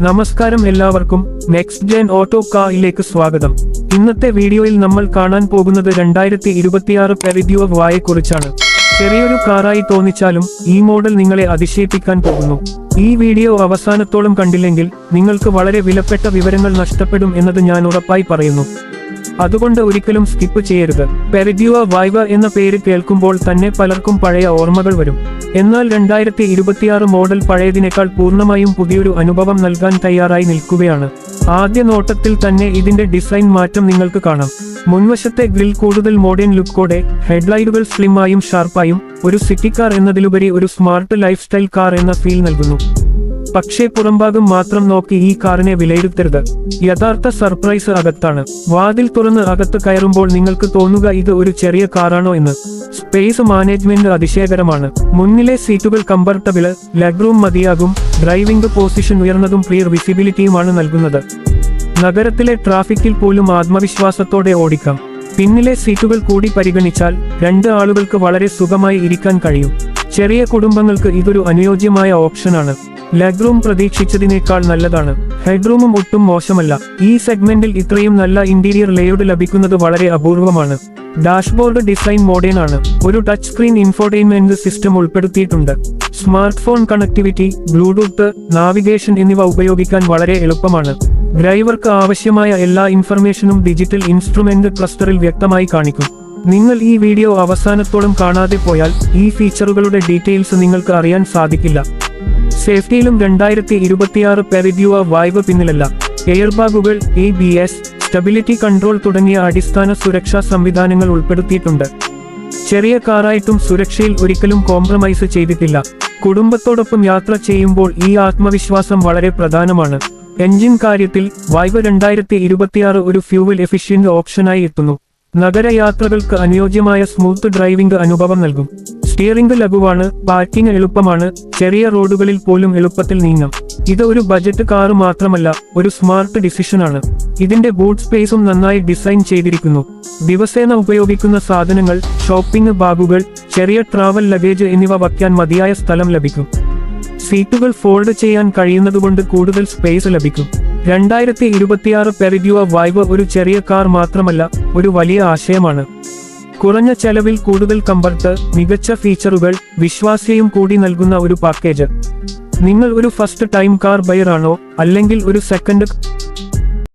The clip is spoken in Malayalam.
നമസ്കാരം എല്ലാവർക്കും നെക്സ്റ്റ് ജെൻ ഓട്ടോ കാറിലേക്ക് സ്വാഗതം. ഇന്നത്തെ വീഡിയോയിൽ നമ്മൾ കാണാൻ പോകുന്നത് 2026 പെരിഡ്യൂവർ വായെ കുറിച്ചാണ്. ചെറിയൊരു കാറായി തോന്നിച്ചാലും ഈ മോഡൽ നിങ്ങളെ അതിശയിപ്പിക്കാൻ പോകുന്നു. ഈ വീഡിയോ അവസാനത്തോളം കണ്ടില്ലെങ്കിൽ നിങ്ങൾക്ക് വളരെ വിലപ്പെട്ട വിവരങ്ങൾ നഷ്ടപ്പെടും എന്നത് ഞാൻ ഉറപ്പായി പറയുന്നു. അതുകൊണ്ട് ഒരിക്കലും സ്കിപ്പ് ചെയ്യരുത്. പെരിഡ്യൂവർ വൈവ എന്ന പേര് കേൾക്കുമ്പോൾ തന്നെ പലർക്കും പഴയ ഓർമ്മകൾ വരും. എന്നാൽ 2026 മോഡൽ പഴയതിനേക്കാൾ പൂർണ്ണമായും പുതിയൊരു അനുഭവം നൽകാൻ തയ്യാറായി നിൽക്കുകയാണ്. ആദ്യ നോട്ടത്തിൽ തന്നെ ഇതിന്റെ ഡിസൈൻ മാറ്റം നിങ്ങൾക്ക് കാണാം. മുൻവശത്തെ ഗ്രിൽ കൂടുതൽ മോഡേൺ ലുക്കോടെ, ഹെഡ്ലൈറ്റുകൾ സ്ലിമ്മായും ഷാർപ്പായും, ഒരു സിറ്റി കാർ എന്നതിലുപരി ഒരു സ്മാർട്ട് ലൈഫ് സ്റ്റൈൽ കാർ എന്ന ഫീൽ നൽകുന്നു. പക്ഷേ പുറംഭാഗം മാത്രം നോക്കി ഈ കാറിനെ വിലയിരുത്തരുത്. യഥാർത്ഥ സർപ്രൈസ് അകത്താണ്. വാതിൽ തുറന്ന് അകത്ത് കയറുമ്പോൾ നിങ്ങൾക്ക് തോന്നുക ഇത് ഒരു ചെറിയ കാറാണോ എന്ന്. സ്പേസ് മാനേജ്മെന്റ് അതിശയകരമാണ്. മുന്നിലെ സീറ്റുകൾ കംഫർട്ടബിള്, ലെഗ് റൂം മതിയാകും. ഡ്രൈവിംഗ് പൊസിഷൻ ഉയർന്നതും ക്ലിയർ വിസിബിലിറ്റിയുമാണ് നൽകുന്നത്. നഗരത്തിലെ ട്രാഫിക്കിൽ പോലും ആത്മവിശ്വാസത്തോടെ ഓടിക്കാം. പിന്നിലെ സീറ്റുകൾ കൂടി പരിഗണിച്ചാൽ 2 ആളുകൾക്ക് വളരെ സുഖമായി ഇരിക്കാൻ കഴിയും. ചെറിയ കുടുംബങ്ങൾക്ക് ഇതൊരു അനുയോജ്യമായ ഓപ്ഷനാണ്. ലെഗ് റൂം പ്രതീക്ഷിച്ചതിനേക്കാൾ നല്ലതാണ്. ഹെഡ്റൂമും ഒട്ടും മോശമല്ല. ഈ സെഗ്മെന്റിൽ ഇത്രയും നല്ല ഇന്റീരിയർ ലേഔട്ട് ലഭിക്കുന്നത് വളരെ അപൂർവമാണ്. ഡാഷ്ബോർഡ് ഡിസൈൻ മോഡേൺ ആണ്. ഒരു ടച്ച് സ്ക്രീൻ ഇൻഫോർടൈൻമെന്റ് സിസ്റ്റം ഉൾപ്പെടുത്തിയിട്ടുണ്ട്. Smart phone connectivity, Bluetooth, navigation എന്നിവ ഉപയോഗിക്കാൻ വളരെ എളുപ്പമാണ്. ഡ്രൈവർക്ക് ആവശ്യമായ എല്ലാ ഇൻഫർമേഷനും ഡിജിറ്റൽ ഇൻസ്ട്രുമെന്റ് ക്ലസ്റ്ററിൽ വ്യക്തമായി കാണിക്കും. നിങ്ങൾ ഈ വീഡിയോ അവസാനത്തോളം കാണാതെ പോയാൽ ഈ ഫീച്ചറുകളുടെ ഡീറ്റെയിൽസ് നിങ്ങൾക്ക് അറിയാൻ സാധിക്കില്ല. സേഫ്റ്റിയിലും 2026 പെരിഡ്യൂവർ വൈവ പിന്നിലല്ല. എയർബാഗുകൾ, ABS, സ്റ്റെബിലിറ്റി കൺട്രോൾ തുടങ്ങിയ അടിസ്ഥാന സുരക്ഷാ സംവിധാനങ്ങൾ ഉൾപ്പെടുത്തിയിട്ടുണ്ട്. ചെറിയ കാറായിട്ടും സുരക്ഷയിൽ ഒരിക്കലും കോംപ്രമൈസ് ചെയ്തിട്ടില്ല. കുടുംബത്തോടൊപ്പം യാത്ര ചെയ്യുമ്പോൾ ഈ ആത്മവിശ്വാസം വളരെ പ്രധാനമാണ്. എഞ്ചിൻ കാര്യത്തിൽ വൈവ 2026 ഒരു ഫ്യൂവൽ എഫിഷ്യന്റ് ഓപ്ഷനായി എത്തുന്നു. നഗരയാത്രകൾക്ക് അനുയോജ്യമായ സ്മൂത്ത് ഡ്രൈവിംഗ് അനുഭവം നൽകും. സ്റ്റിയറിംഗ് ലഘുവാണ്, പാർക്കിംഗ് എളുപ്പമാണ്, ചെറിയ റോഡുകളിൽ പോലും എളുപ്പത്തിൽ നീങ്ങാം. ഇത് ഒരു ബജറ്റ് കാറ് മാത്രമല്ല, ഒരു സ്മാർട്ട് ഡിസിഷനാണ്. ഇതിന്റെ ബൂട്ട് സ്പേസും നന്നായി ഡിസൈൻ ചെയ്തിരിക്കുന്നു. ദിവസേന ഉപയോഗിക്കുന്ന സാധനങ്ങൾ, ഷോപ്പിംഗ് ബാഗുകൾ, ചെറിയ ട്രാവൽ ലഗേജ് എന്നിവ വയ്ക്കാൻ മതിയായ സ്ഥലം ലഭിക്കും. സീറ്റുകൾ ഫോൾഡ് ചെയ്യാൻ കഴിയുന്നതുകൊണ്ട് കൂടുതൽ സ്പേസ് ലഭിക്കും. 2026 പെരിഡ്യൂവർ വൈവ ഒരു ചെറിയ കാർ മാത്രമല്ല, ഒരു വലിയ ആശയമാണ്. കുറഞ്ഞ ചെലവിൽ കൂടുതൽ കംഫർട്ട്, മികച്ച ഫീച്ചറുകൾ, വിശ്വാസ്യയും കൂടി നൽകുന്ന ഒരു പാക്കേജ്. നിങ്ങൾ ഒരു ഫസ്റ്റ് ടൈം കാർ ബയർ ആണോ, അല്ലെങ്കിൽ ഒരു സെക്കൻഡ്